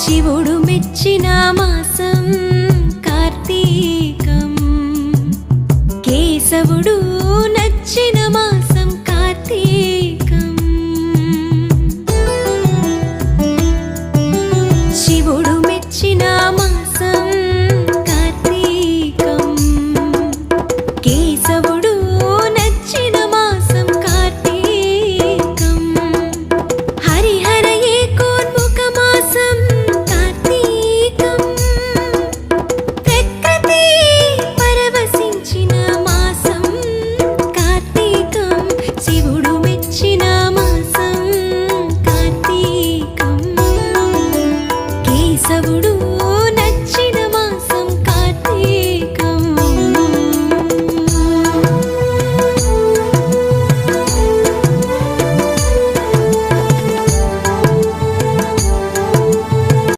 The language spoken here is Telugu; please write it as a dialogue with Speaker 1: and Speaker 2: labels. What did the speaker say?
Speaker 1: శివుడు మెచ్చిన మాసం కార్తీకం, కేశవుడు నచ్చిన మాసం కార్తీకం. శివుడు మెచ్చిన మాసం కార్తీకం, కేశవుడు నచ్చిన మాసం కార్తీకం. హరిహర ఏకోన్ముఖ మాసం కార్తీకం, ప్రకృతి పరవశించిన మాసం కార్తీకం. శివుడు మెచ్చిన మాసం కార్తీకం, కేశవుడు